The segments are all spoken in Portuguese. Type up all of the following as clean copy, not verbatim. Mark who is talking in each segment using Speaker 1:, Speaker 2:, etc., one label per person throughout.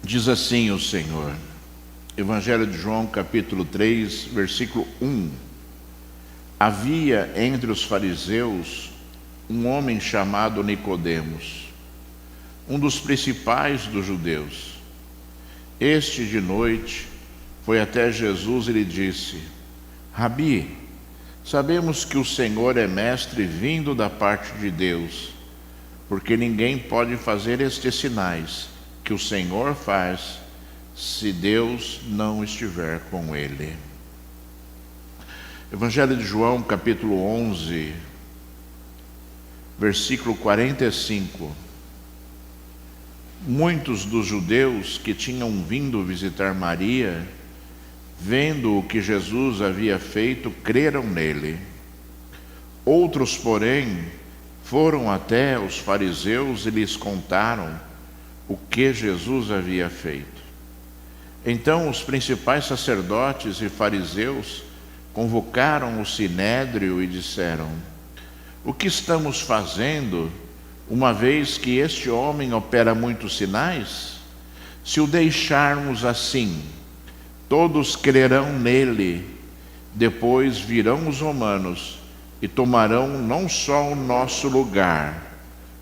Speaker 1: Diz assim o Senhor, Evangelho de João, capítulo 3, versículo 1. Havia entre os fariseus um homem chamado Nicodemos, um dos principais dos judeus. Este, de noite, foi até Jesus e lhe disse: Rabi, sabemos que o Senhor é mestre vindo da parte de Deus, porque ninguém pode fazer estes sinais que o Senhor faz se Deus não estiver com ele. Evangelho de João, capítulo 11, versículo 45. Muitos dos judeus que tinham vindo visitar Maria, vendo o que Jesus havia feito, creram nele. Outros, porém, foram até os fariseus e lhes contaram o que Jesus havia feito. Então os principais sacerdotes e fariseus convocaram o sinédrio e disseram: O que estamos fazendo, uma vez que este homem opera muitos sinais? Se o deixarmos assim, todos crerão nele. Depois virão os romanos e tomarão não só o nosso lugar,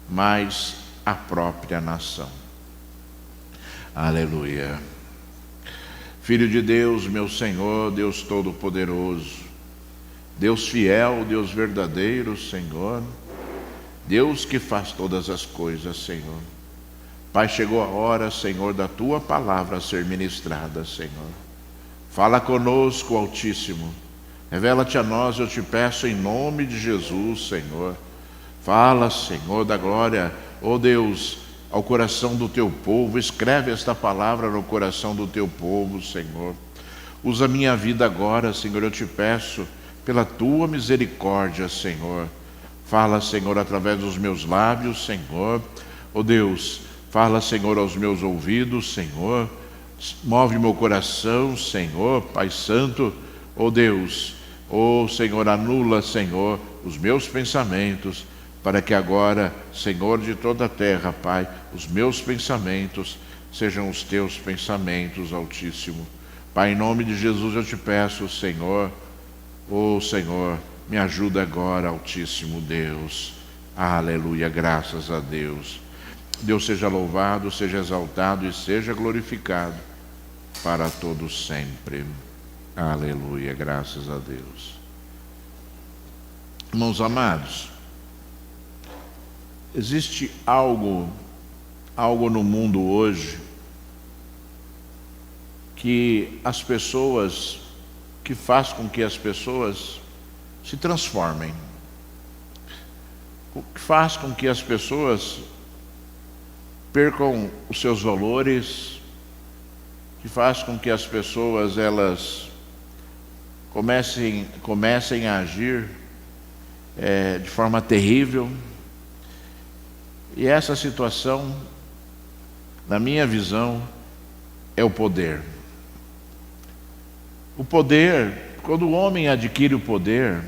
Speaker 1: mas a própria nação. Aleluia. Filho de Deus, meu Senhor, Deus Todo-Poderoso, Deus fiel, Deus verdadeiro, Senhor, Deus que faz todas as coisas, Senhor. Pai, chegou a hora, Senhor, da Tua palavra a ser ministrada, Senhor. Fala conosco, Altíssimo. Revela-te a nós, eu te peço, em nome de Jesus, Senhor. Fala, Senhor, da glória, ó Deus, ao coração do Teu povo. Escreve esta palavra no coração do Teu povo, Senhor. Usa minha vida agora, Senhor, eu te peço, pela Tua misericórdia, Senhor. Fala, Senhor, através dos meus lábios, Senhor. Ó Deus, fala, Senhor, aos meus ouvidos, Senhor. Move meu coração, Senhor, Pai Santo. Ó Deus, ó Senhor, anula, Senhor, os meus pensamentos, para que agora, Senhor de toda a terra, Pai, os meus pensamentos sejam os Teus pensamentos, Altíssimo. Pai, em nome de Jesus eu te peço, Senhor, ó Senhor, me ajuda agora, Altíssimo Deus. Aleluia, graças a Deus. Deus seja louvado, seja exaltado e seja glorificado para todos sempre. Aleluia, graças a Deus. Irmãos amados, existe algo no mundo hoje que faz com que as pessoas se transformem, que faz com que as pessoas percam os seus valores, que faz com que as pessoas elas comecem a agir de forma terrível. E essa situação, na minha visão, é o poder. O poder, quando o homem adquire o poder,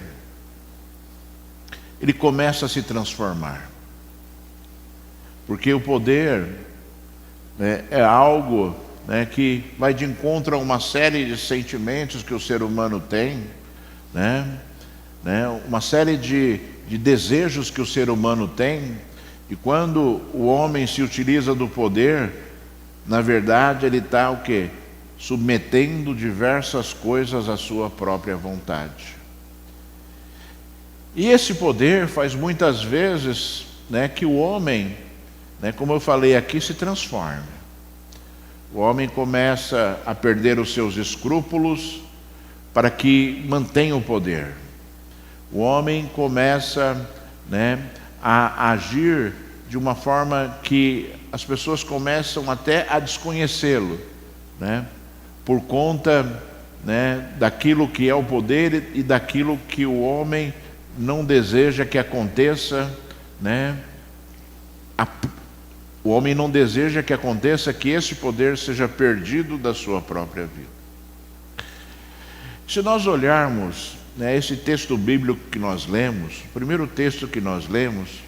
Speaker 1: ele começa a se transformar. Porque o poder é algo que vai de encontro a uma série de sentimentos que o ser humano tem, uma série de desejos que o ser humano tem. E quando o homem se utiliza do poder, na verdade ele está o quê? Submetendo diversas coisas à sua própria vontade. E esse poder faz muitas vezes que o homem, como eu falei aqui, se transforme. O homem começa a perder os seus escrúpulos para que mantenha o poder. O homem começa a agir de uma forma que as pessoas começam até a desconhecê-lo, por conta daquilo que é o poder e daquilo que o homem não deseja que aconteça, O homem não deseja que aconteça que esse poder seja perdido da sua própria vida. Se nós olharmos esse texto bíblico que nós lemos, o primeiro texto que nós lemos,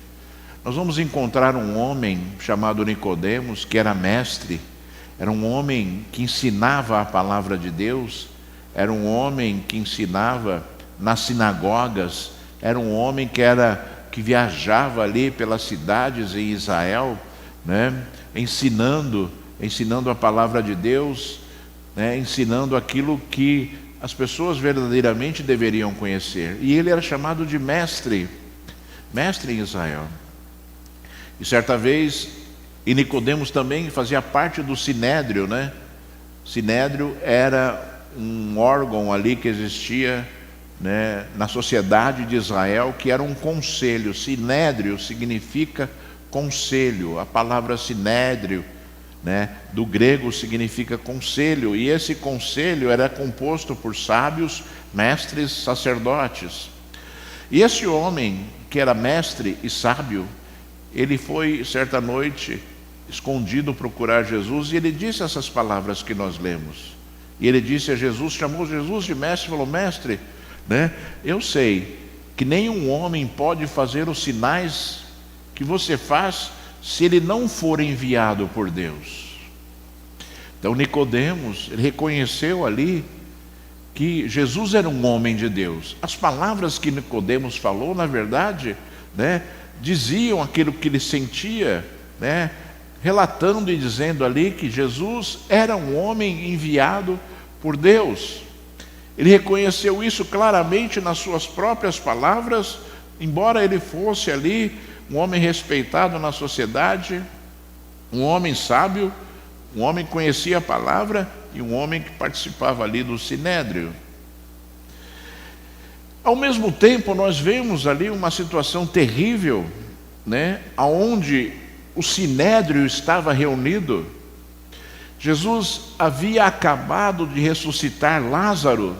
Speaker 1: nós vamos encontrar um homem chamado Nicodemos, que era mestre era um homem que ensinava a palavra de Deus, era um homem que ensinava nas sinagogas, era um homem que viajava ali pelas cidades em Israel, né, ensinando a palavra de Deus, né, ensinando aquilo que as pessoas verdadeiramente deveriam conhecer. E ele era chamado de mestre em Israel. E certa vez, e Nicodemos também fazia parte do Sinédrio, né? Sinédrio era um órgão ali que existia, né, na sociedade de Israel, que era um conselho. Sinédrio significa conselho. A palavra sinédrio, né, do grego significa conselho, e esse conselho era composto por sábios, mestres, sacerdotes. E esse homem, que era mestre e sábio, ele foi certa noite escondido procurar Jesus, e ele disse essas palavras que nós lemos. E ele disse a Jesus, chamou Jesus de mestre, falou: mestre, né, eu sei que nenhum homem pode fazer os sinais que você faz se ele não for enviado por Deus. Então Nicodemos, ele reconheceu ali que Jesus era um homem de Deus. As palavras que Nicodemos falou, na verdade, né, diziam aquilo que ele sentia, né, relatando e dizendo ali que Jesus era um homem enviado por Deus. Ele reconheceu isso claramente nas suas próprias palavras, embora ele fosse ali um homem respeitado na sociedade, um homem sábio, um homem que conhecia a palavra e um homem que participava ali do Sinédrio. Ao mesmo tempo, nós vemos ali uma situação terrível, né, onde o Sinédrio estava reunido. Jesus havia acabado de ressuscitar Lázaro,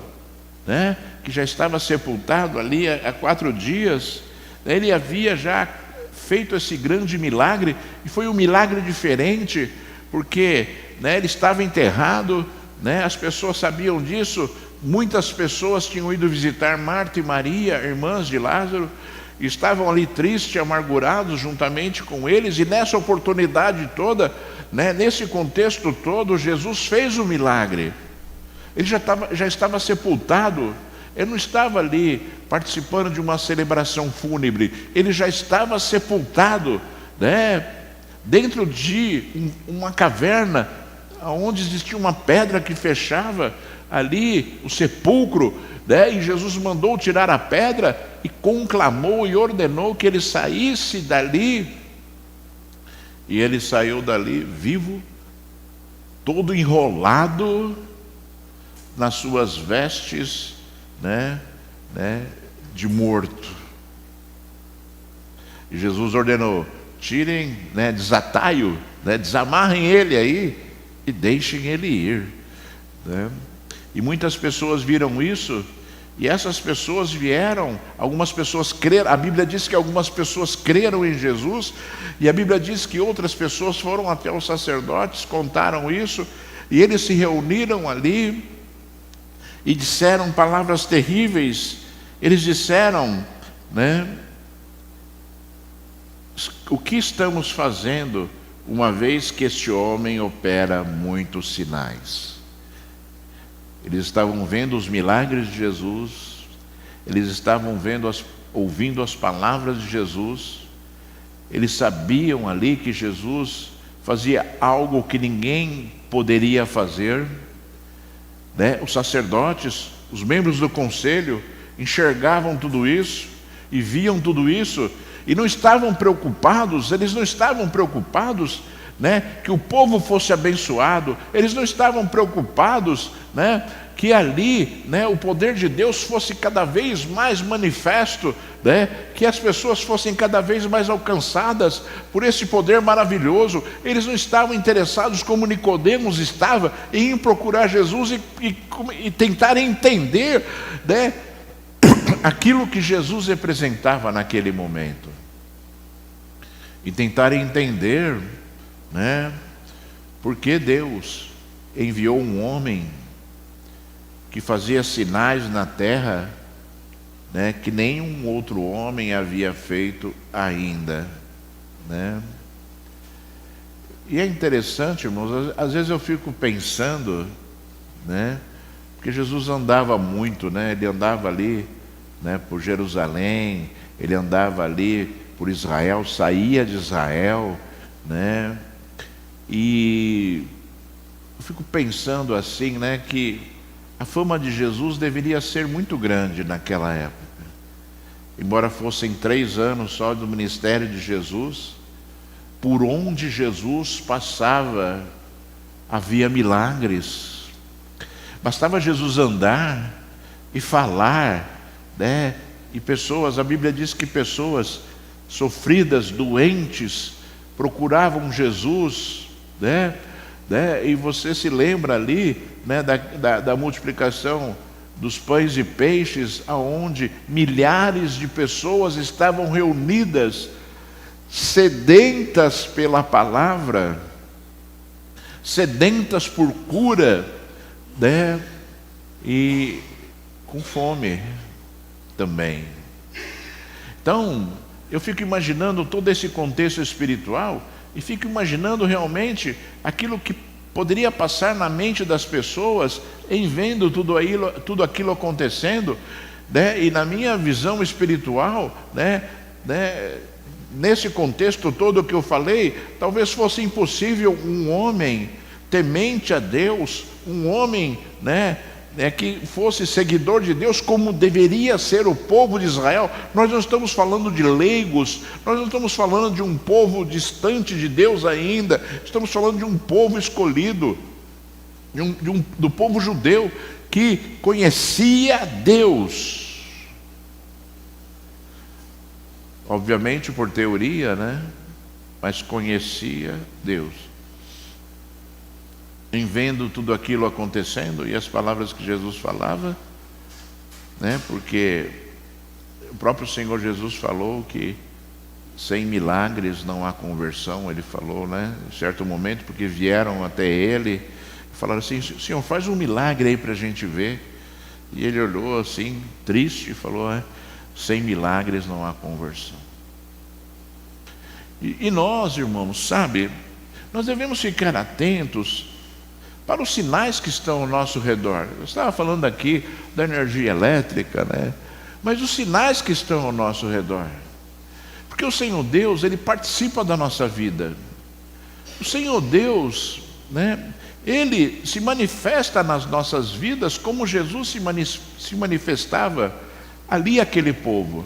Speaker 1: né, que já estava sepultado ali há 4 dias. Ele havia já feito esse grande milagre, e foi um milagre diferente, porque, né, ele estava enterrado, né, as pessoas sabiam disso. Muitas pessoas tinham ido visitar Marta e Maria, irmãs de Lázaro, e estavam ali tristes, amargurados juntamente com eles. E nessa oportunidade toda, né, nesse contexto todo, Jesus fez o milagre. Ele já estava sepultado. Ele não estava ali participando de uma celebração fúnebre. Ele já estava sepultado, né, dentro de uma caverna, onde existia uma pedra que fechava ali o sepulcro, né? E Jesus mandou tirar a pedra e conclamou e ordenou que ele saísse dali. E ele saiu dali vivo, todo enrolado nas suas vestes, né, de morto. E Jesus ordenou: tirem, né, desatai-o, né, desamarrem ele aí e deixem ele ir, né? E muitas pessoas viram isso, e essas pessoas vieram, algumas pessoas creram. A Bíblia diz que algumas pessoas creram em Jesus, e a Bíblia diz que outras pessoas foram até os sacerdotes, contaram isso, e eles se reuniram ali e disseram palavras terríveis. Eles disseram, né, o que estamos fazendo, uma vez que este homem opera muitos sinais? Eles estavam vendo os milagres de Jesus, eles estavam ouvindo as palavras de Jesus, eles sabiam ali que Jesus fazia algo que ninguém poderia fazer, né? Os sacerdotes, os membros do conselho, enxergavam tudo isso e viam tudo isso, e não estavam preocupados. Eles não estavam preocupados, né, que o povo fosse abençoado. Eles não estavam preocupados, né, que ali, né, o poder de Deus fosse cada vez mais manifesto, né, que as pessoas fossem cada vez mais alcançadas por esse poder maravilhoso. Eles não estavam interessados, como Nicodemos estava, em procurar Jesus e tentar entender, né, aquilo que Jesus representava naquele momento, e tentar entender, né, porque Deus enviou um homem que fazia sinais na terra, né, que nenhum outro homem havia feito ainda, né? E é interessante, irmãos, às vezes eu fico pensando, né? Porque Jesus andava muito, né? Ele andava ali, né, por Jerusalém, ele andava ali por Israel, saía de Israel, né? E eu fico pensando assim, né, que a fama de Jesus deveria ser muito grande naquela época. Embora fossem 3 anos só do ministério de Jesus, por onde Jesus passava havia milagres. Bastava Jesus andar e falar, né? E pessoas, a Bíblia diz que pessoas sofridas, doentes, procuravam Jesus, né? E você se lembra ali, né, da multiplicação dos pães e peixes, aonde milhares de pessoas estavam reunidas, sedentas pela palavra, sedentas por cura, né? E com fome também. Então, eu fico imaginando todo esse contexto espiritual e fico imaginando realmente aquilo que poderia passar na mente das pessoas em vendo tudo aquilo acontecendo, né? E na minha visão espiritual, né, nesse contexto todo que eu falei, talvez fosse impossível um homem temente a Deus, um homem, né, que fosse seguidor de Deus, como deveria ser o povo de Israel. Nós não estamos falando de leigos, nós não estamos falando de um povo distante de Deus ainda, estamos falando de um povo escolhido, do povo judeu, que conhecia Deus. Obviamente por teoria, né? Mas conhecia Deus. Em vendo tudo aquilo acontecendo e as palavras que Jesus falava, né? Porque o próprio Senhor Jesus falou que sem milagres não há conversão. Ele falou, né, em certo momento, porque vieram até ele e falaram assim: Senhor, faz um milagre aí para a gente ver. E ele olhou assim, triste, e falou: sem milagres não há conversão. E nós, irmãos, sabe, nós devemos ficar atentos para os sinais que estão ao nosso redor. Eu estava falando aqui da energia elétrica, né? Mas os sinais que estão ao nosso redor. Porque o Senhor Deus, Ele participa da nossa vida. O Senhor Deus, né, Ele se manifesta nas nossas vidas como Jesus se manifestava ali àquele povo.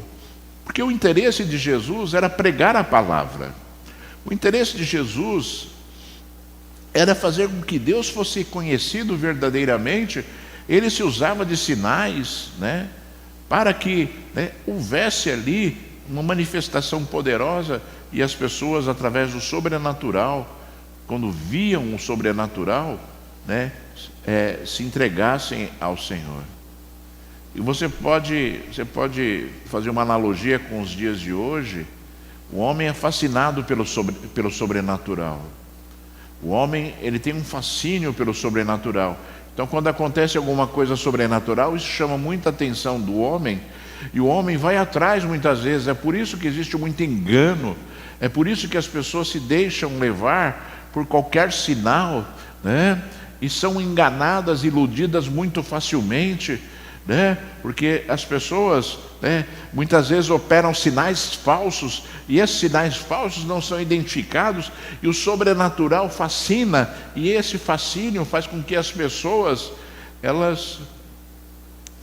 Speaker 1: Porque o interesse de Jesus era pregar a palavra. O interesse de Jesus era fazer com que Deus fosse conhecido verdadeiramente. Ele se usava de sinais, né, para que, né, houvesse ali uma manifestação poderosa e as pessoas, através do sobrenatural, quando viam o sobrenatural, né, se entregassem ao Senhor. E você pode fazer uma analogia com os dias de hoje. O homem é fascinado pelo sobrenatural. O homem, ele tem um fascínio pelo sobrenatural. Então, quando acontece alguma coisa sobrenatural, isso chama muita atenção do homem, e o homem vai atrás muitas vezes. É por isso que existe muito engano, é por isso que as pessoas se deixam levar por qualquer sinal, né? E são enganadas, iludidas muito facilmente, né? Porque as pessoas, né, muitas vezes operam sinais falsos, e esses sinais falsos não são identificados, e o sobrenatural fascina, e esse fascínio faz com que as pessoas, elas,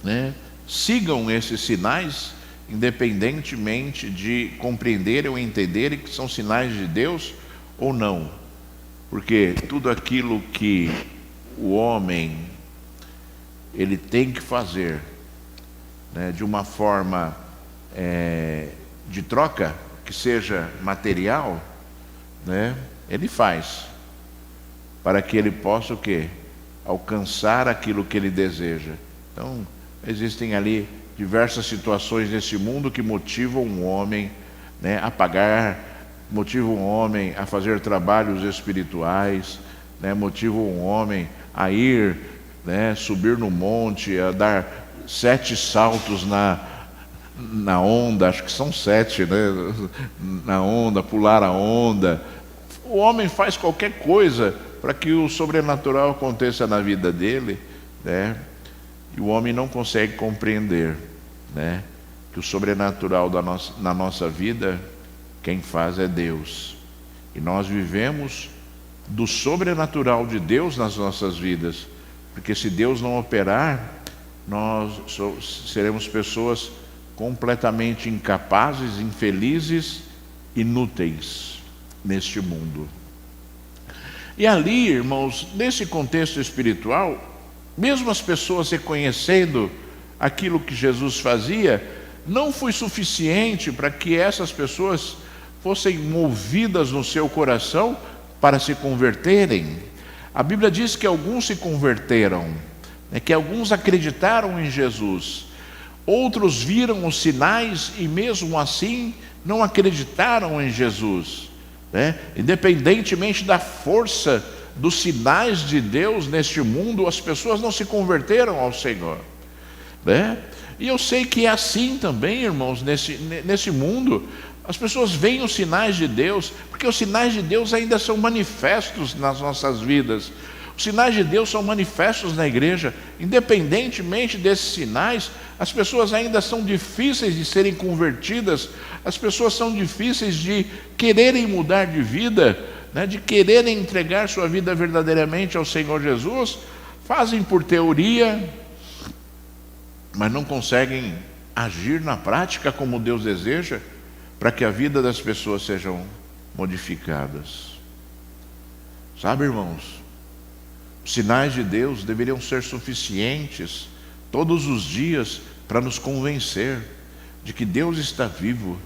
Speaker 1: né, sigam esses sinais, independentemente de compreenderem ou entenderem que são sinais de Deus ou não. Porque tudo aquilo que o homem ele tem que fazer, né, de uma forma de troca, que seja material, né, ele faz, para que ele possa o quê? Alcançar aquilo que ele deseja. Então, existem ali diversas situações nesse mundo que motivam um homem, né, a pagar, motivam um homem a fazer trabalhos espirituais, né, motivam um homem a ir, né, subir no monte, a dar 7 saltos na onda, acho que são 7, né, na onda, pular a onda, o homem faz qualquer coisa para que o sobrenatural aconteça na vida dele, né? E o homem não consegue compreender, né, que o sobrenatural na nossa vida, quem faz é Deus. E nós vivemos do sobrenatural de Deus nas nossas vidas, porque se Deus não operar, nós seremos pessoas completamente incapazes, infelizes, inúteis neste mundo. E ali, irmãos, nesse contexto espiritual, mesmo as pessoas reconhecendo aquilo que Jesus fazia, não foi suficiente para que essas pessoas fossem movidas no seu coração para se converterem. A Bíblia diz que alguns se converteram, né, que alguns acreditaram em Jesus, outros viram os sinais e mesmo assim não acreditaram em Jesus, né? Independentemente da força dos sinais de Deus neste mundo, as pessoas não se converteram ao Senhor, né? E eu sei que é assim também, irmãos, nesse mundo. As pessoas veem os sinais de Deus, porque os sinais de Deus ainda são manifestos nas nossas vidas. Os sinais de Deus são manifestos na igreja. Independentemente desses sinais, as pessoas ainda são difíceis de serem convertidas, as pessoas são difíceis de quererem mudar de vida, né, de quererem entregar sua vida verdadeiramente ao Senhor Jesus. Fazem por teoria, mas não conseguem agir na prática como Deus deseja, para que a vida das pessoas sejam modificadas. Sabe, irmãos, os sinais de Deus deveriam ser suficientes todos os dias para nos convencer de que Deus está vivo,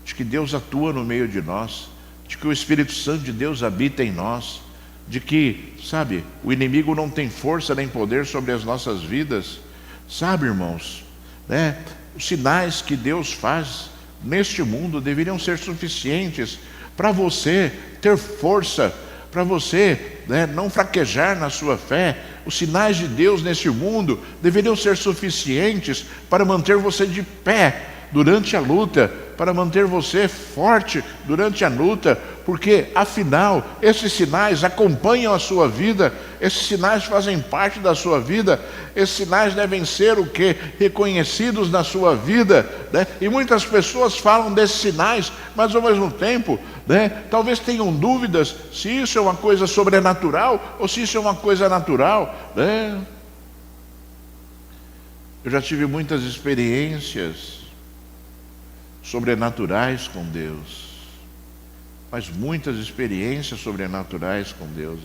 Speaker 1: de que Deus atua no meio de nós, de que o Espírito Santo de Deus habita em nós, de que, sabe, o inimigo não tem força nem poder sobre as nossas vidas. Sabe, irmãos, né? Os sinais que Deus faz neste mundo deveriam ser suficientes para você ter força, para você, né, não fraquejar na sua fé. Os sinais de Deus neste mundo deveriam ser suficientes para manter você de pé durante a luta, para manter você forte durante a luta, porque afinal esses sinais acompanham a sua vida, esses sinais fazem parte da sua vida, esses sinais devem ser o quê? Reconhecidos na sua vida, né? E muitas pessoas falam desses sinais, mas ao mesmo tempo, né, talvez tenham dúvidas se isso é uma coisa sobrenatural ou se isso é uma coisa natural, né? Eu já tive muitas experiências sobrenaturais com Deus, mas muitas experiências sobrenaturais com Deus,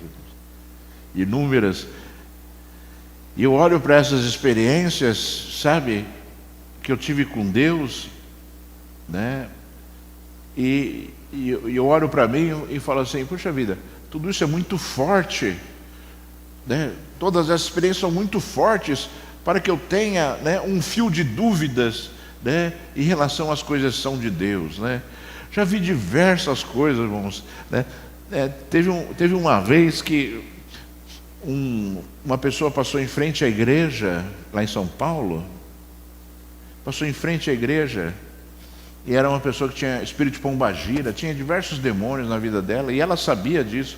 Speaker 1: inúmeras. E eu olho para essas experiências, sabe, que eu tive com Deus, né? E eu olho para mim e falo assim: puxa vida, tudo isso é muito forte, né? Todas essas experiências são muito fortes para que eu tenha, né, um fio de dúvidas, né, em relação às coisas que são de Deus, né? Já vi diversas coisas, irmãos, né? Teve uma vez que uma pessoa passou em frente à igreja lá em São Paulo, passou em frente à igreja, e era uma pessoa que tinha espírito de pombagira, tinha diversos demônios na vida dela, e ela sabia disso.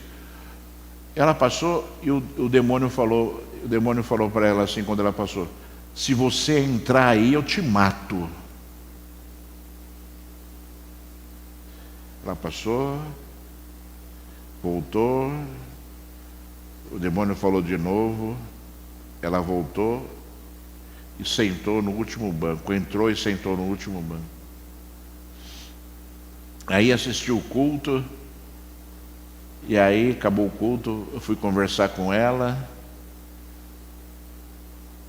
Speaker 1: Ela passou e o demônio falou para ela assim, quando ela passou: se você entrar aí, eu te mato. Ela passou, voltou, o demônio falou de novo, ela voltou e sentou no último banco, entrou e sentou no último banco. Aí assistiu o culto, e aí acabou o culto, eu fui conversar com ela,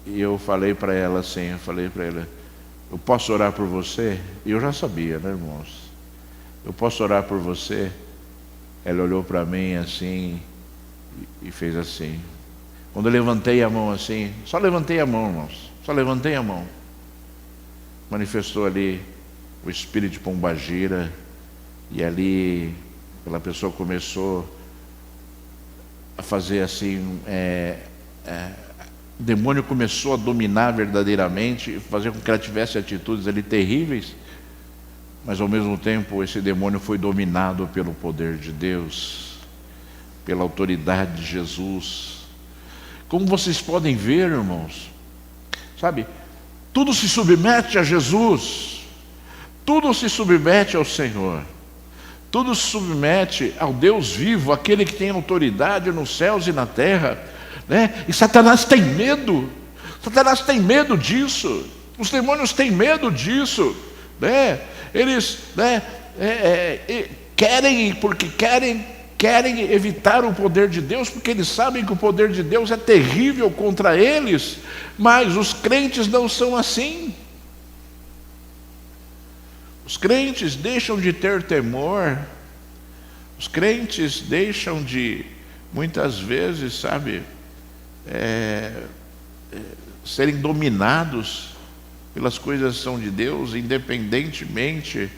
Speaker 1: e eu falei para ela assim, eu posso orar por você? E eu já sabia, né, irmãos? Eu posso orar por você? Ela olhou para mim assim e fez assim. Quando eu levantei a mão assim, só levantei a mão, irmãos, só levantei a mão, manifestou ali o espírito de pombagira, e ali aquela pessoa começou a fazer assim, o demônio começou a dominar verdadeiramente, fazer com que ela tivesse atitudes ali terríveis, mas ao mesmo tempo esse demônio foi dominado pelo poder de Deus. pela autoridade de Jesus. Como vocês podem ver, irmãos, sabe, tudo se submete a Jesus, tudo se submete ao Senhor, tudo se submete ao Deus vivo, aquele que tem autoridade nos céus e na terra, né? E Satanás tem medo disso, os demônios têm medo disso, né? Eles, né, querem evitar o poder de Deus, porque eles sabem que o poder de Deus é terrível contra eles, mas os crentes não são assim. Os crentes deixam de ter temor, os crentes deixam de, muitas vezes, sabe, serem dominados pelas coisas que são de Deus, independentemente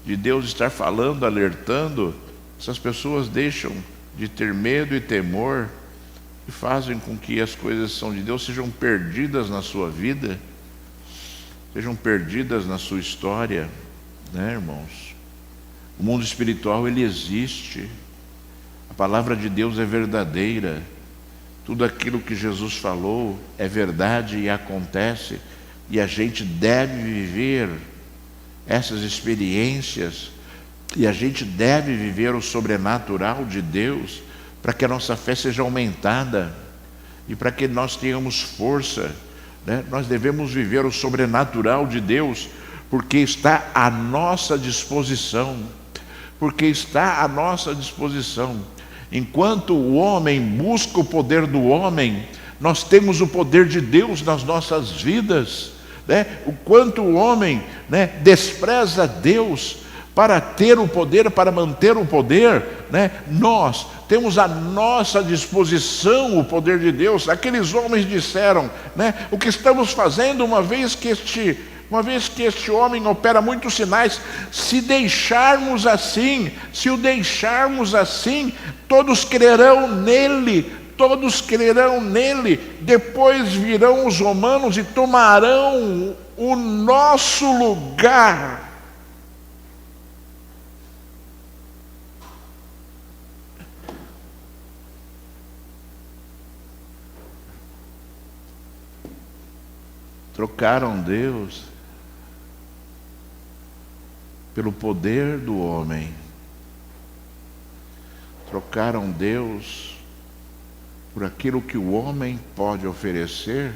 Speaker 1: de Deus estar falando, alertando. Essas pessoas deixam de ter medo e temor e fazem com que as coisas que são de Deus sejam perdidas na sua vida, sejam perdidas na sua história, né, irmãos? O mundo espiritual, ele existe, a palavra de Deus é verdadeira, tudo aquilo que Jesus falou é verdade e acontece, e a gente deve viver essas experiências, e a gente deve viver o sobrenatural de Deus, para que a nossa fé seja aumentada, e para que nós tenhamos força, né? Nós devemos viver o sobrenatural de Deus, porque está à nossa disposição, Enquanto o homem busca o poder do homem, nós temos o poder de Deus nas nossas vidas, né? O quanto o homem, né, despreza Deus para ter o poder, para manter o poder, né? Nós temos à nossa disposição o poder de Deus. Aqueles homens disseram, né, o que estamos fazendo, uma vez que este homem opera muitos sinais, se o deixarmos assim, todos crerão nele, depois virão os romanos e tomarão o nosso lugar. Trocaram Deus pelo poder do homem, trocaram Deus por aquilo que o homem pode oferecer,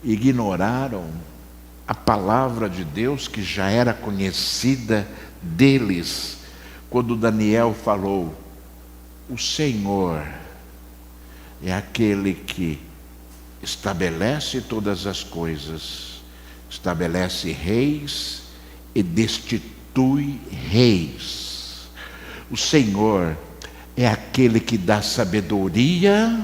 Speaker 1: ignoraram a palavra de Deus que já era conhecida deles. Quando Daniel falou, o Senhor é aquele que estabelece todas as coisas, estabelece reis e destitui reis. O Senhor é aquele que dá sabedoria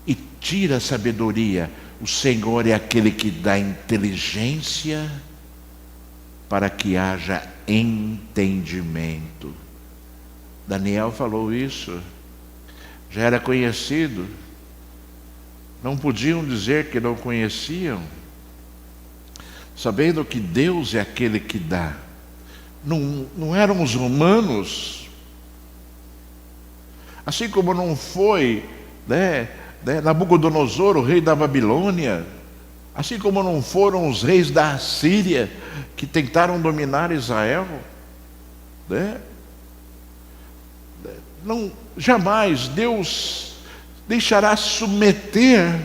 Speaker 1: e tira a sabedoria. O Senhor é aquele que dá inteligência para que haja entendimento. Daniel falou isso, já era conhecido, não podiam dizer que não conheciam, sabendo que Deus é aquele que dá. Não eram os romanos, assim como não foi, Nabucodonosor, o rei da Babilônia, assim como não foram os reis da Assíria que tentaram dominar Israel, não, jamais Deus deixará submeter,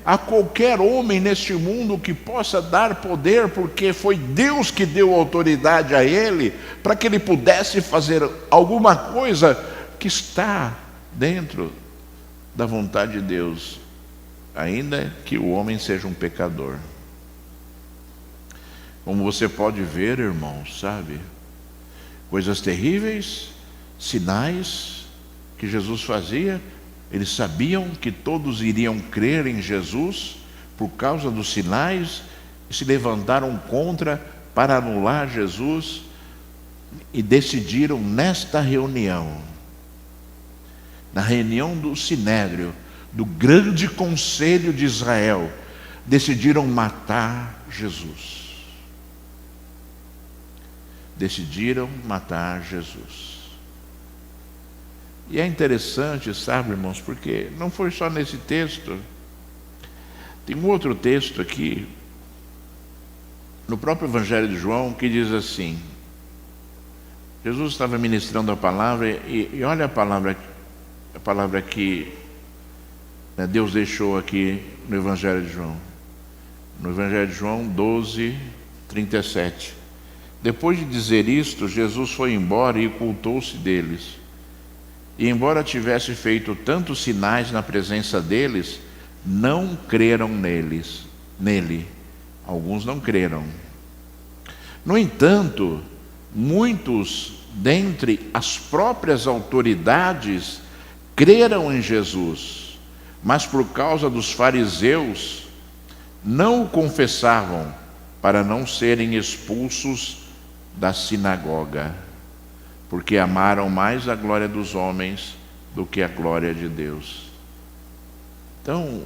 Speaker 1: a qualquer homem neste mundo que possa dar poder, porque foi Deus que deu autoridade a ele, para que ele pudesse fazer alguma coisa que está dentro da vontade de Deus, ainda que o homem seja um pecador. Como você pode ver, irmãos, sabe, coisas terríveis, sinais que Jesus fazia. Eles sabiam que todos iriam crer em Jesus por causa dos sinais e se levantaram para anular Jesus, e decidiram nesta reunião, na reunião do Sinédrio, do grande conselho de Israel, decidiram matar Jesus. Decidiram matar Jesus. E é interessante, sabe, irmãos, porque não foi só nesse texto. Tem um outro texto aqui, no próprio Evangelho de João, que diz assim: Jesus estava ministrando a palavra e olha a palavra que Deus deixou aqui no Evangelho de João. No Evangelho de João 12, 37. Depois de dizer isto, Jesus foi embora e ocultou-se deles. E embora tivesse feito tantos sinais na presença deles, não creram nele. Alguns não creram. No entanto, muitos dentre as próprias autoridades creram em Jesus, mas por causa dos fariseus não o confessavam, para não serem expulsos da sinagoga, porque amaram mais a glória dos homens do que a glória de Deus. Então,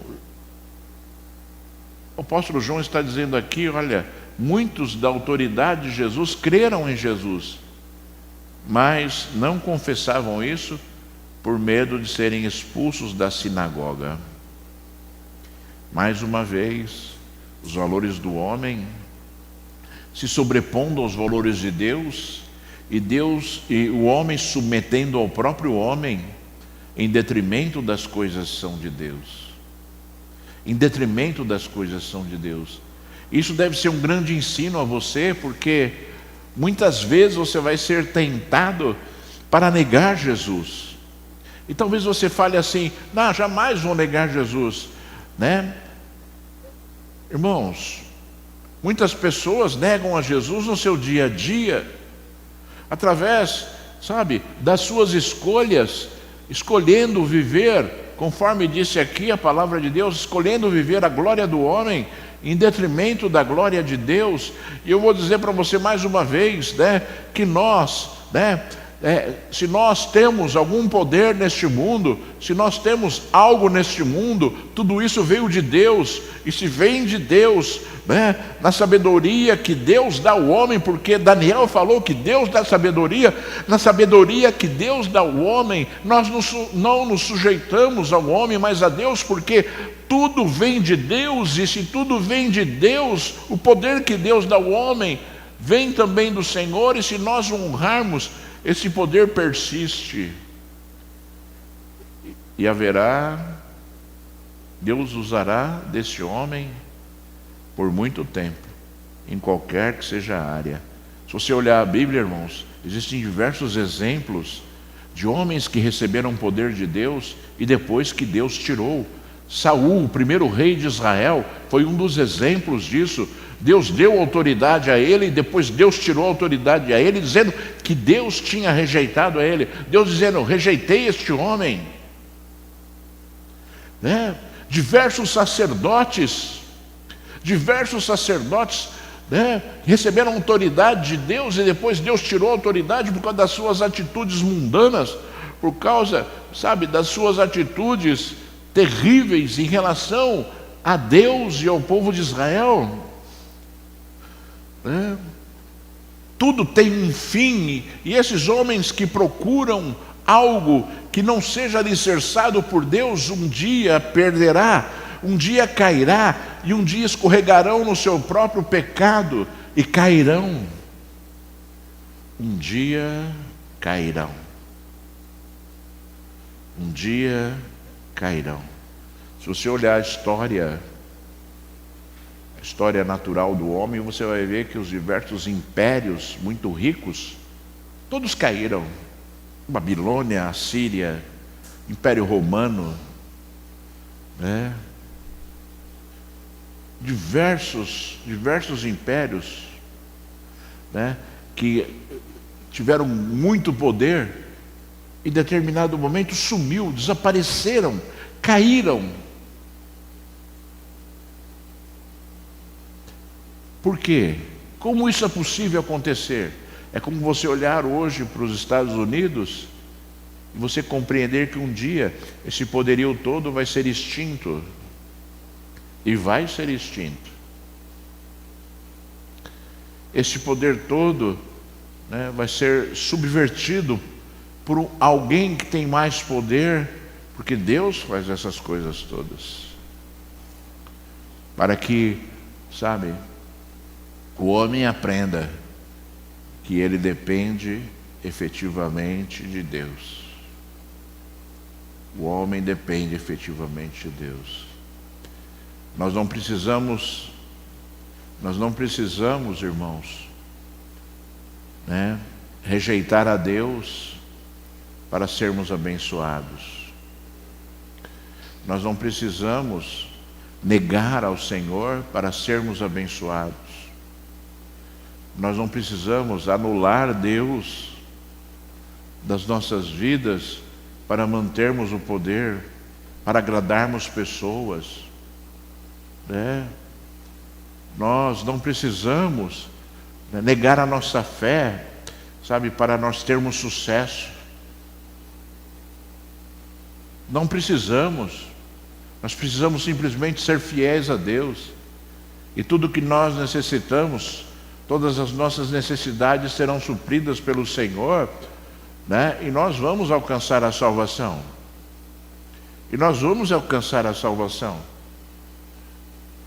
Speaker 1: o apóstolo João está dizendo aqui, olha, muitos da autoridade de Jesus creram em Jesus, mas não confessavam isso por medo de serem expulsos da sinagoga. Mais uma vez, os valores do homem se sobrepondo aos valores de Deus, e o homem submetendo ao próprio homem em detrimento das coisas que são de Deus. Em detrimento das coisas que são de Deus. Isso deve ser um grande ensino a você, porque muitas vezes você vai ser tentado para negar Jesus. E talvez você fale assim: não, jamais vou negar Jesus, né? Irmãos, muitas pessoas negam a Jesus no seu dia a dia, através, sabe, das suas escolhas, escolhendo viver, conforme disse aqui a palavra de Deus, escolhendo viver a glória do homem em detrimento da glória de Deus. E eu vou dizer para você mais uma vez, né, que nós, se nós temos algum poder neste mundo, se nós temos algo neste mundo, tudo isso veio de Deus. E se vem de Deus, na sabedoria que Deus dá ao homem, porque Daniel falou que Deus dá sabedoria, na sabedoria que Deus dá ao homem, nós não nos sujeitamos ao homem, mas a Deus, porque tudo vem de Deus. E se tudo vem de Deus, o poder que Deus dá ao homem vem também do Senhor. E se nós honrarmos, esse poder persiste, e Deus usará desse homem por muito tempo, em qualquer que seja a área. Se você olhar a Bíblia, irmãos, existem diversos exemplos de homens que receberam o poder de Deus e depois que Deus tirou. Saul, o primeiro rei de Israel, foi um dos exemplos disso. Deus deu autoridade a ele e depois Deus tirou a autoridade a ele, dizendo que Deus tinha rejeitado a ele. Deus dizendo: rejeitei este homem. Diversos sacerdotes, receberam autoridade de Deus e depois Deus tirou a autoridade por causa das suas atitudes mundanas, por causa, sabe, das suas atitudes terríveis em relação a Deus e ao povo de Israel. Tudo tem um fim, e esses homens que procuram algo que não seja alicerçado por Deus, um dia perderá, um dia cairá, e um dia escorregarão no seu próprio pecado e cairão. Um dia cairão. Um dia cairão. Se você olhar a história natural do homem, você vai ver que os diversos impérios muito ricos, todos caíram. Babilônia, Assíria, Império Romano, diversos impérios, que tiveram muito poder, em determinado momento sumiu, desapareceram, caíram. Por quê? Como isso é possível acontecer? É como você olhar hoje para os Estados Unidos e você compreender que um dia esse poderio todo vai ser extinto. E vai ser extinto. Esse poder todo, vai ser subvertido por alguém que tem mais poder, porque Deus faz essas coisas todas. Para que, sabe, o homem aprenda que ele depende efetivamente de Deus. O homem depende efetivamente de Deus. Nós não precisamos, irmãos, rejeitar a Deus para sermos abençoados. Nós não precisamos negar ao Senhor para sermos abençoados. Nós não precisamos anular Deus das nossas vidas para mantermos o poder, para agradarmos pessoas. Nós não precisamos negar a nossa fé, sabe, para nós termos sucesso. Não precisamos. Nós precisamos simplesmente ser fiéis a Deus. E tudo que nós necessitamos, todas as nossas necessidades serão supridas pelo Senhor, e nós vamos alcançar a salvação.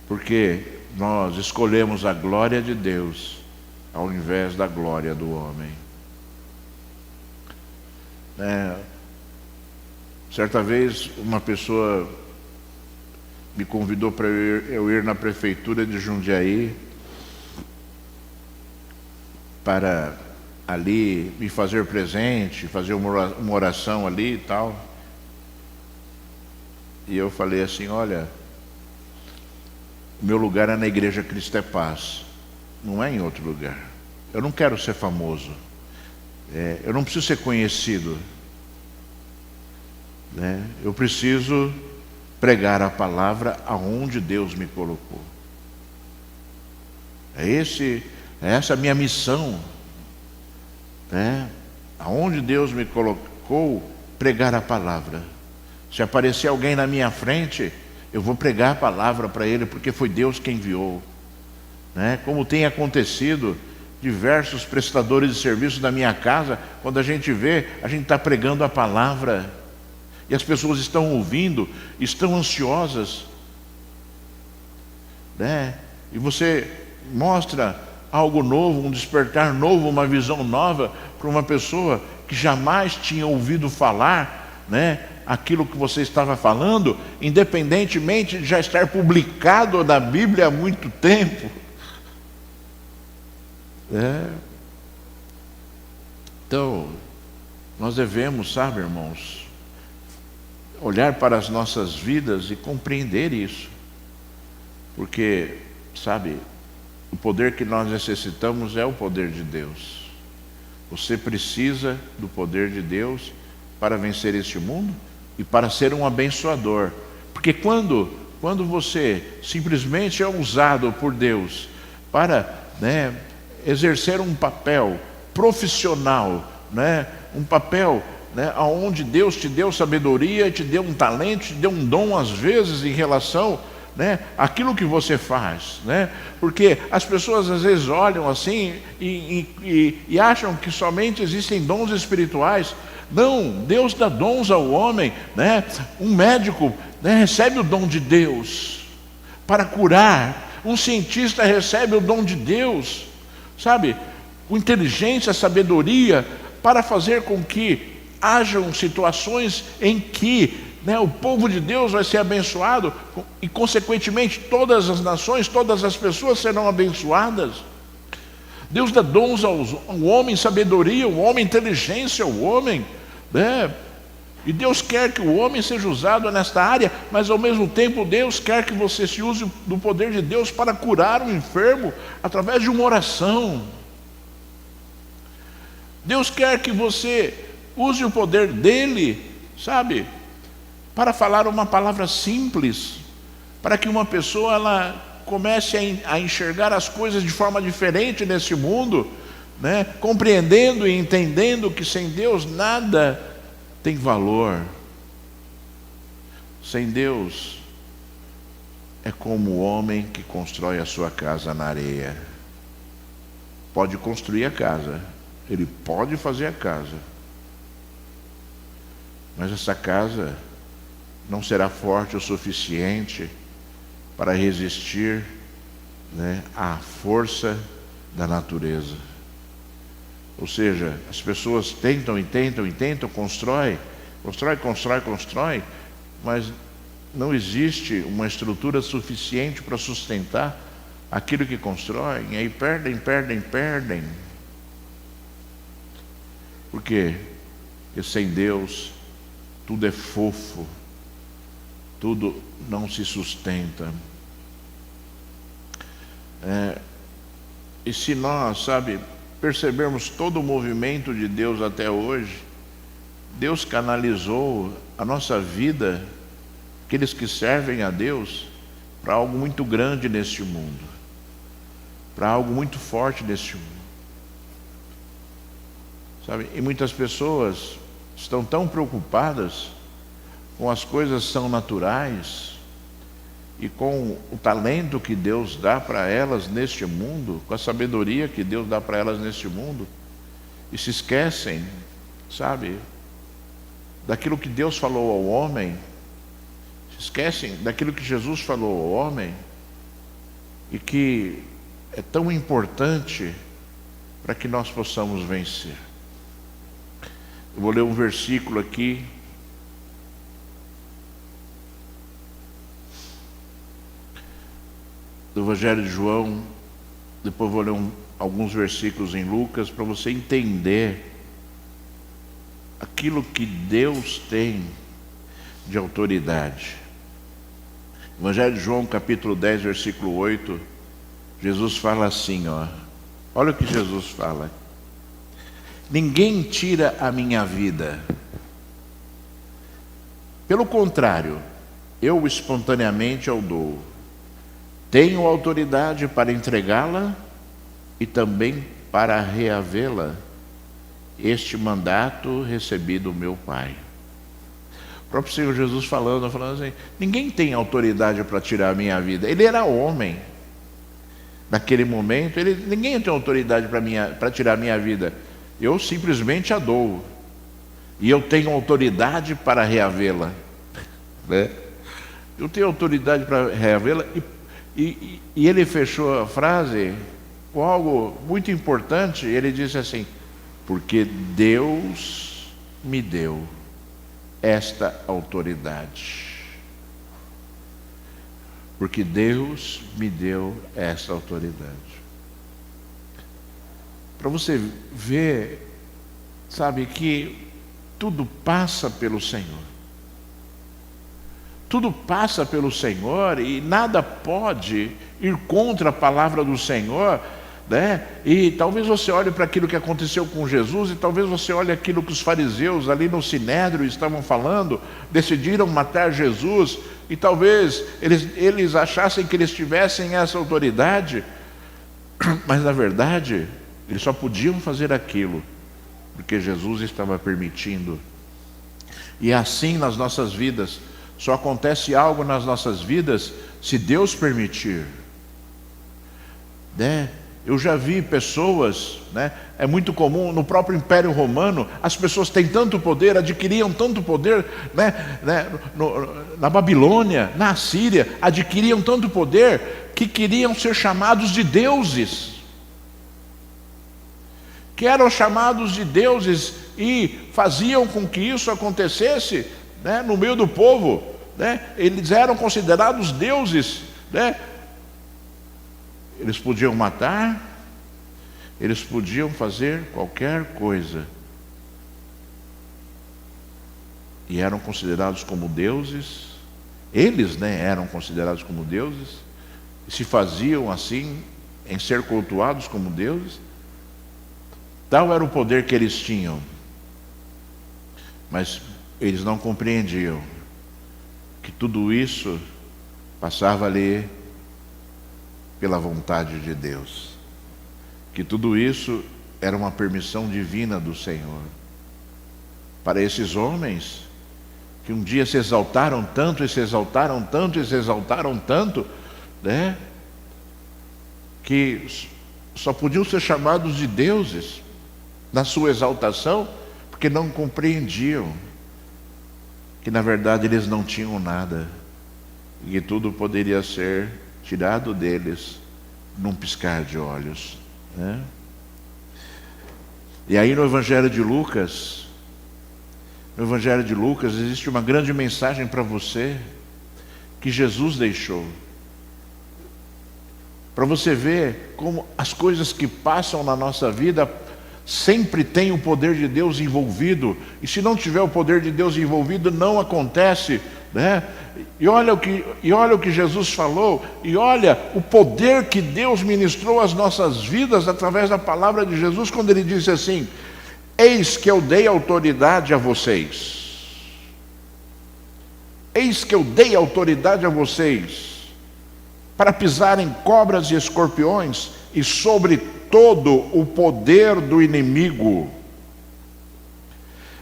Speaker 1: Porque nós escolhemos a glória de Deus ao invés da glória do homem. Certa vez uma pessoa me convidou para eu ir na prefeitura de Jundiaí para ali me fazer presente, fazer uma oração ali e tal. E eu falei assim: olha, o meu lugar é na Igreja Cristo é Paz, não é em outro lugar. Eu não quero ser famoso, eu não preciso ser conhecido, eu preciso pregar a palavra aonde Deus me colocou. É essa a minha missão, aonde Deus me colocou, pregar a palavra. Se aparecer alguém na minha frente, eu vou pregar a palavra para ele, porque foi Deus quem enviou. Como tem acontecido, diversos prestadores de serviço da minha casa, quando a gente vê, a gente está pregando a palavra, e as pessoas estão ouvindo, estão ansiosas, e você mostra algo novo, um despertar novo, uma visão nova para uma pessoa que jamais tinha ouvido falar, aquilo que você estava falando, independentemente de já estar publicado na Bíblia há muito tempo. Então, nós devemos, sabe, irmãos, olhar para as nossas vidas e compreender isso. Porque, sabe, o poder que nós necessitamos é o poder de Deus. Você precisa do poder de Deus para vencer este mundo e para ser um abençoador. Porque quando você simplesmente é usado por Deus para exercer um papel profissional, um papel onde Deus te deu sabedoria, te deu um talento, te deu um dom às vezes em relação aquilo que você faz, porque as pessoas às vezes olham assim e acham que somente existem dons espirituais. Não, Deus dá dons ao homem, um médico recebe o dom de Deus para curar, um cientista recebe o dom de Deus, sabe, com inteligência, sabedoria, para fazer com que hajam situações em que o povo de Deus vai ser abençoado e, consequentemente, todas as nações, todas as pessoas serão abençoadas. Deus dá dons ao homem, sabedoria, ao homem, inteligência ao homem, e Deus quer que o homem seja usado nesta área, mas ao mesmo tempo Deus quer que você se use do poder de Deus para curar o enfermo através de uma oração. Deus quer que você use o poder dele, sabe, para falar uma palavra simples, para que uma pessoa ela comece a enxergar as coisas de forma diferente nesse mundo, compreendendo e entendendo que sem Deus nada tem valor. Sem Deus é como o homem que constrói a sua casa na areia. Pode construir a casa, ele pode fazer a casa, Mas essa casa não será forte o suficiente para resistir, né, à força da natureza. Ou seja, as pessoas tentam e tentam e tentam, constrói, mas não existe uma estrutura suficiente para sustentar aquilo que constroem, e aí perdem. Por quê? Porque sem Deus tudo é fofo, tudo não se sustenta. E se nós, percebermos todo o movimento de Deus até hoje, Deus canalizou a nossa vida, aqueles que servem a Deus, para algo muito grande neste mundo, para algo muito forte neste mundo. E muitas pessoas estão tão preocupadas com as coisas que são naturais e com o talento que Deus dá para elas neste mundo, com a sabedoria que Deus dá para elas neste mundo, e se esquecem, daquilo que Deus falou ao homem, se esquecem daquilo que Jesus falou ao homem, e que é tão importante para que nós possamos vencer. Eu vou ler um versículo aqui, do Evangelho de João, depois vou ler alguns versículos em Lucas, para você entender aquilo que Deus tem de autoridade. Evangelho de João, capítulo 10, versículo 8, Jesus fala assim, olha o que Jesus fala: ninguém tira a minha vida, pelo contrário, eu espontaneamente eu dou. Tenho autoridade para entregá-la e também para reavê-la. Este mandato recebi do meu Pai. O próprio Senhor Jesus falando assim, ninguém tem autoridade para tirar a minha vida. Ele era homem. Naquele momento, ninguém tem autoridade para tirar a minha vida. Eu simplesmente a dou. E eu tenho autoridade para reavê-la. Eu tenho autoridade para reavê-la. E ele fechou a frase com algo muito importante. Ele disse assim: porque Deus me deu esta autoridade. Porque Deus me deu esta autoridade. Para você ver, que tudo passa pelo Senhor. Tudo passa pelo Senhor e nada pode ir contra a palavra do Senhor, E talvez você olhe para aquilo que aconteceu com Jesus, e talvez você olhe aquilo que os fariseus ali no Sinédrio estavam falando, decidiram matar Jesus, e talvez eles achassem que eles tivessem essa autoridade, mas na verdade eles só podiam fazer aquilo porque Jesus estava permitindo. E assim nas nossas vidas, só acontece algo nas nossas vidas se Deus permitir. Eu já vi pessoas, é muito comum no próprio Império Romano, as pessoas têm tanto poder, adquiriam tanto poder, na Babilônia, na Assíria, adquiriam tanto poder que queriam ser chamados de deuses. Que eram chamados de deuses e faziam com que isso acontecesse, no meio do povo, eles eram considerados deuses, Eles podiam matar, eles podiam fazer qualquer coisa, e eram considerados como deuses. Eles, eram considerados como deuses, e se faziam assim, em ser cultuados como deuses. Tal era o poder que eles tinham, mas eles não compreendiam que tudo isso passava ali pela vontade de Deus, que tudo isso era uma permissão divina do Senhor. Para esses homens que um dia se exaltaram tanto, e se exaltaram tanto, e se exaltaram tanto, que só podiam ser chamados de deuses na sua exaltação, porque não compreendiam que na verdade eles não tinham nada, e que tudo poderia ser tirado deles num piscar de olhos, né? E aí no Evangelho de Lucas, existe uma grande mensagem para você, que Jesus deixou. Para você ver como as coisas que passam na nossa vida sempre tem o poder de Deus envolvido, e se não tiver o poder de Deus envolvido, não acontece, né? E olha o que Jesus falou, e olha o poder que Deus ministrou às nossas vidas através da palavra de Jesus, quando ele disse assim: eis que eu dei autoridade a vocês. Eis que eu dei autoridade a vocês para pisarem cobras e escorpiões e sobre todo o poder do inimigo.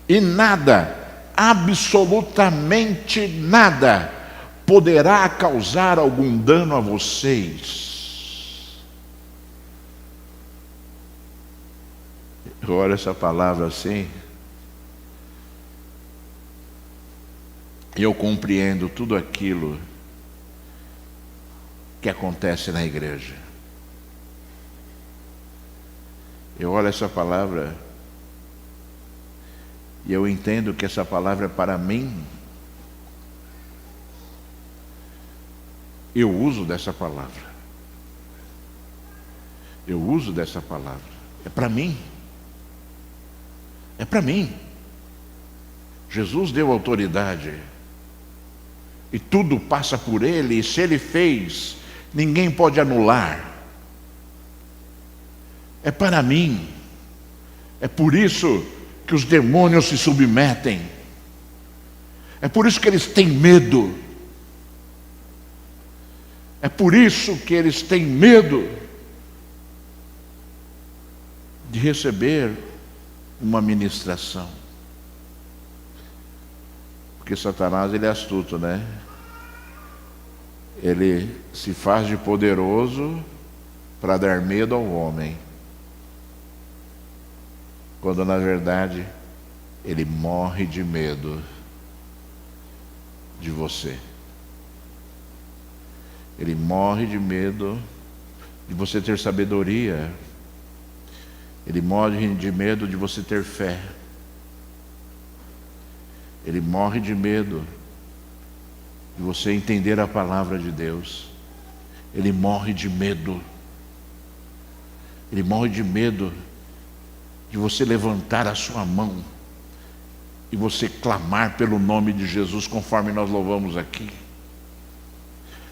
Speaker 1: E nada, absolutamente nada, poderá causar algum dano a vocês. Eu olho essa palavra assim, e eu compreendo tudo aquilo que acontece na igreja. Eu olho essa palavra e eu entendo que essa palavra é para mim. Eu uso dessa palavra. Eu uso dessa palavra. É para mim. É para mim. Jesus deu autoridade. E tudo passa por ele, e se ele fez, ninguém pode anular. É para mim. É por isso que os demônios se submetem. É por isso que eles têm medo. É por isso que eles têm medo de receber uma ministração. Porque Satanás, ele é astuto, né? Ele se faz de poderoso para dar medo ao homem, quando na verdade ele morre de medo de você. Ele morre de medo de você ter sabedoria. Ele morre de medo de você ter fé. Ele morre de medo de você entender a palavra de Deus. Ele morre de medo. Ele morre de medo de você levantar a sua mão e você clamar pelo nome de Jesus, conforme nós louvamos aqui.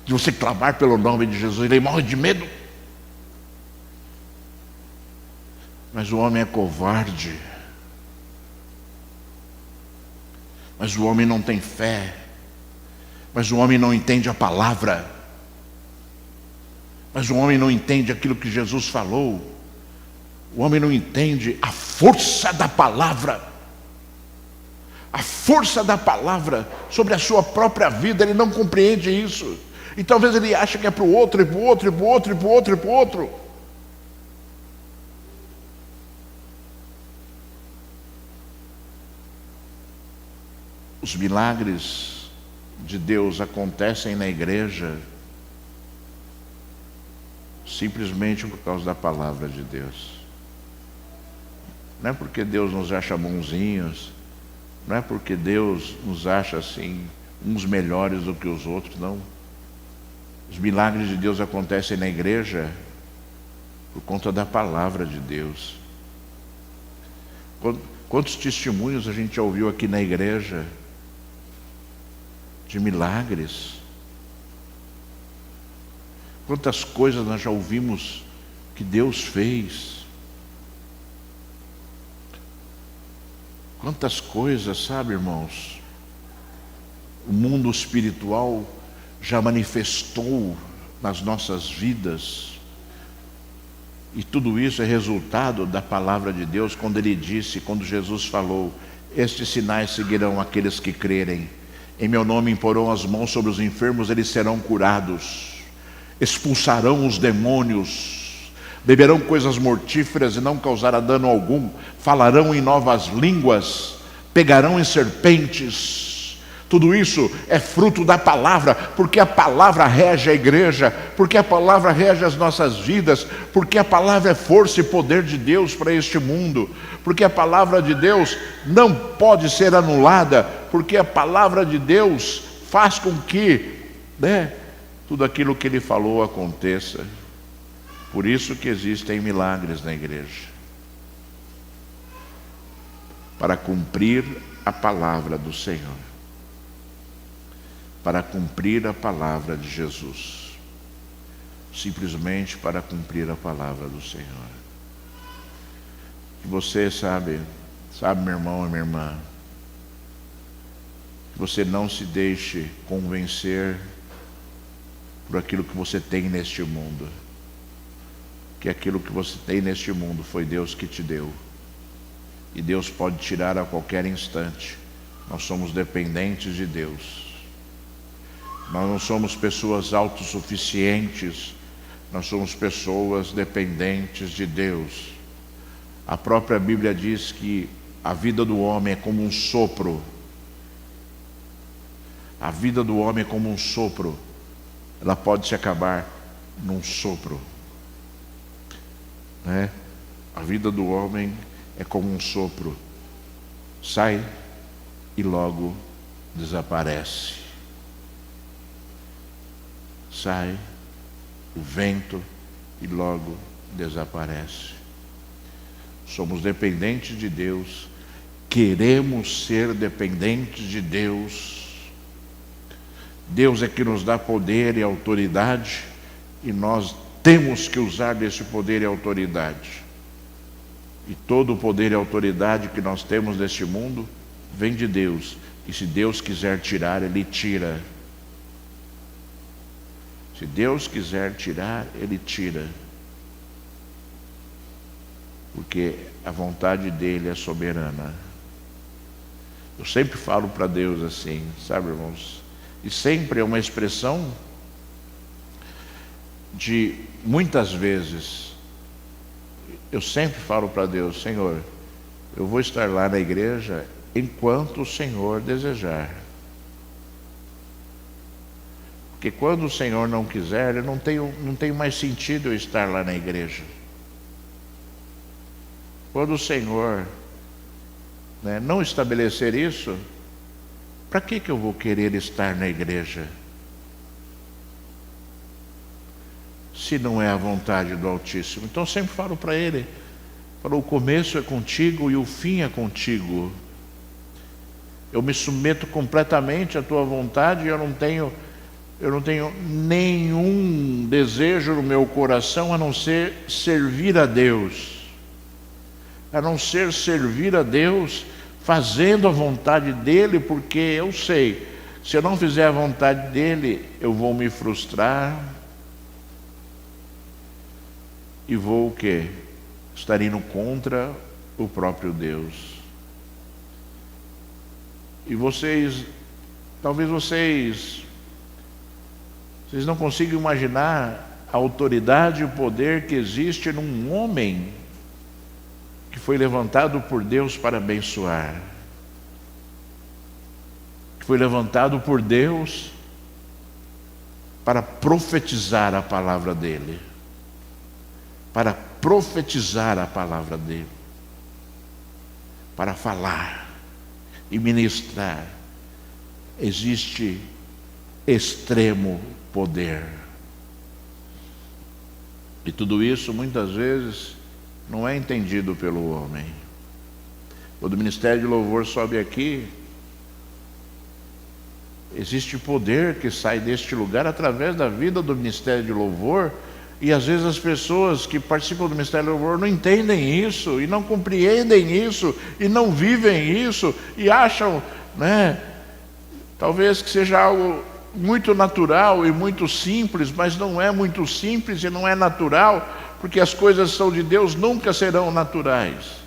Speaker 1: De você clamar pelo nome de Jesus, ele morre de medo. Mas o homem é covarde. Mas o homem não tem fé. Mas o homem não entende a palavra. Mas o homem não entende aquilo que Jesus falou. O homem não entende a força da palavra. A força da palavra sobre a sua própria vida. Ele não compreende isso. E talvez ele ache que é para o outro, e para o outro, e para o outro, e para o outro, e para o outro. Os milagres de Deus acontecem na igreja simplesmente por causa da palavra de Deus. Não é porque Deus nos acha bonzinhos, não é porque Deus nos acha assim, uns melhores do que os outros, não. Os milagres de Deus acontecem na igreja por conta da palavra de Deus. Quantos testemunhos a gente já ouviu aqui na igreja de milagres? Quantas coisas nós já ouvimos que Deus fez? Quantas coisas, sabe, irmãos? O mundo espiritual já manifestou nas nossas vidas. E tudo isso é resultado da palavra de Deus, quando ele disse, quando Jesus falou: estes sinais seguirão aqueles que crerem. Em meu nome imporão as mãos sobre os enfermos, eles serão curados. Expulsarão os demônios. Beberão coisas mortíferas e não causará dano algum. Falarão em novas línguas. Pegarão em serpentes. Tudo isso é fruto da palavra, porque a palavra rege a igreja, porque a palavra rege as nossas vidas, porque a palavra é força e poder de Deus para este mundo, porque a palavra de Deus não pode ser anulada, porque a palavra de Deus faz com que, tudo aquilo que Ele falou aconteça. Por isso que existem milagres na igreja, para cumprir a palavra do Senhor, para cumprir a palavra de Jesus, simplesmente para cumprir a palavra do Senhor. Que você sabe, meu irmão e minha irmã, que você não se deixe convencer por aquilo que você tem neste mundo, que aquilo que você tem neste mundo foi Deus que te deu, e Deus pode tirar a qualquer instante. Nós somos dependentes de Deus. Nós não somos pessoas autossuficientes, nós somos pessoas dependentes de Deus. A própria Bíblia diz que a vida do homem é como um sopro. A vida do homem é como um sopro. Ela pode se acabar num sopro, né? A vida do homem é como um sopro. Sai e logo desaparece. Sai o vento e logo desaparece. Somos dependentes de Deus, queremos ser dependentes de Deus. Deus é que nos dá poder e autoridade, e nós temos que usar desse poder e autoridade. E todo o poder e autoridade que nós temos neste mundo vem de Deus, e se Deus quiser tirar, Ele tira. Se Deus quiser tirar, Ele tira. Porque a vontade dEle é soberana. Eu sempre falo para Deus assim, sabe, irmãos? E sempre é uma expressão de muitas vezes. Eu sempre falo para Deus: Senhor, eu vou estar lá na igreja enquanto o Senhor desejar. Porque quando o Senhor não quiser, não tem mais sentido eu estar lá na igreja. Quando o Senhor não estabelecer isso, para que eu vou querer estar na igreja? Se não é a vontade do Altíssimo. Então eu sempre falo para Ele, o começo é contigo e o fim é contigo. Eu me submeto completamente à tua vontade e eu não tenho nenhum desejo no meu coração a não ser servir a Deus. A não ser servir a Deus fazendo a vontade dEle, porque eu sei, se eu não fizer a vontade dEle, eu vou me frustrar e vou o quê? Estar indo contra o próprio Deus. E talvez vocês não consigam imaginar a autoridade e o poder que existe num homem que foi levantado por Deus para abençoar, que foi levantado por Deus para profetizar a palavra dEle, para profetizar a palavra dEle, para falar e ministrar. Existe extremo poder. E tudo isso muitas vezes não é entendido pelo homem. Quando o ministério de louvor sobe aqui, existe poder que sai deste lugar através da vida do ministério de louvor, e às vezes as pessoas que participam do ministério de louvor não entendem isso, e não compreendem isso, e não vivem isso, e acham, talvez que seja algo muito natural e muito simples, mas não é muito simples e não é natural, porque as coisas são de Deus, nunca serão naturais,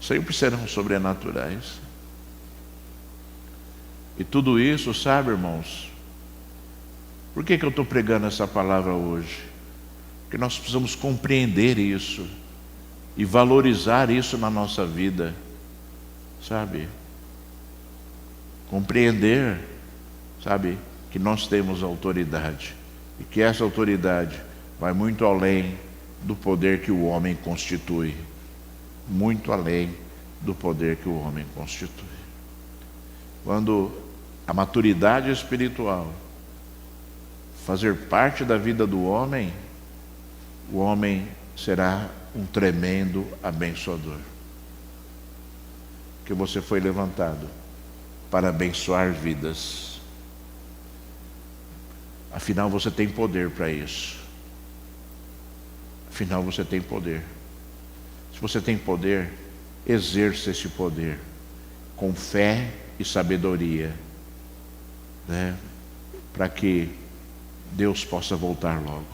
Speaker 1: sempre serão sobrenaturais. E tudo isso, sabe, irmãos, por que eu estou pregando essa palavra hoje? Porque nós precisamos compreender isso e valorizar isso na nossa vida, sabe? compreender, sabe, que nós temos autoridade e que essa autoridade vai muito além do poder que o homem constitui, muito além do poder que o homem constitui. Quando a maturidade espiritual fazer parte da vida do homem, o homem será um tremendo abençoador. Que você foi levantado para abençoar vidas. Afinal, você tem poder para isso. Afinal, você tem poder. Se você tem poder, exerça esse poder com fé e sabedoria, né? Para que Deus possa voltar logo,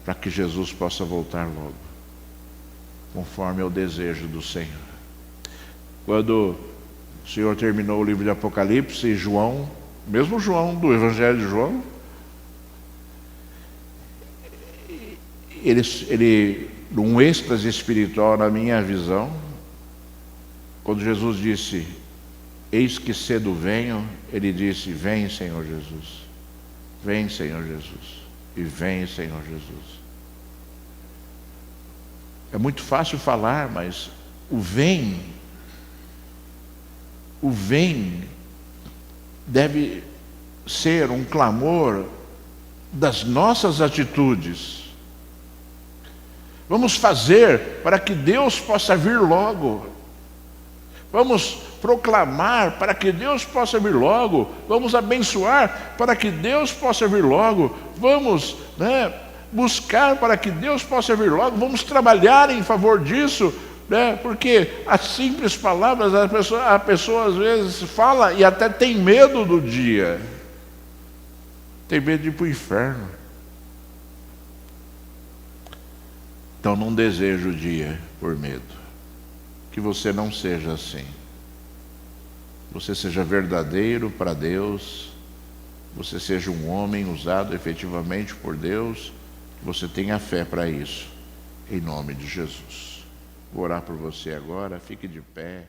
Speaker 1: para que Jesus possa voltar logo, conforme é o desejo do Senhor. Quando o Senhor terminou o livro de Apocalipse, João, mesmo João do Evangelho de João, ele num êxtase espiritual, na minha visão, quando Jesus disse: eis que cedo venho, ele disse: vem, Senhor Jesus, vem, Senhor Jesus, e vem, Senhor Jesus. É muito fácil falar, mas o vem deve ser um clamor das nossas atitudes. Vamos fazer para que Deus possa vir logo. Vamos proclamar para que Deus possa vir logo. Vamos abençoar para que Deus possa vir logo. Vamos, buscar para que Deus possa vir logo. Vamos trabalhar em favor disso, porque as simples palavras, a pessoa às vezes fala e até tem medo do dia. Tem medo de ir para o inferno. Então não deseja o dia por medo. Que você não seja assim. Você seja verdadeiro para Deus. Você seja um homem usado efetivamente por Deus. Que você tenha fé para isso. Em nome de Jesus. Vou orar por você agora. Fique de pé.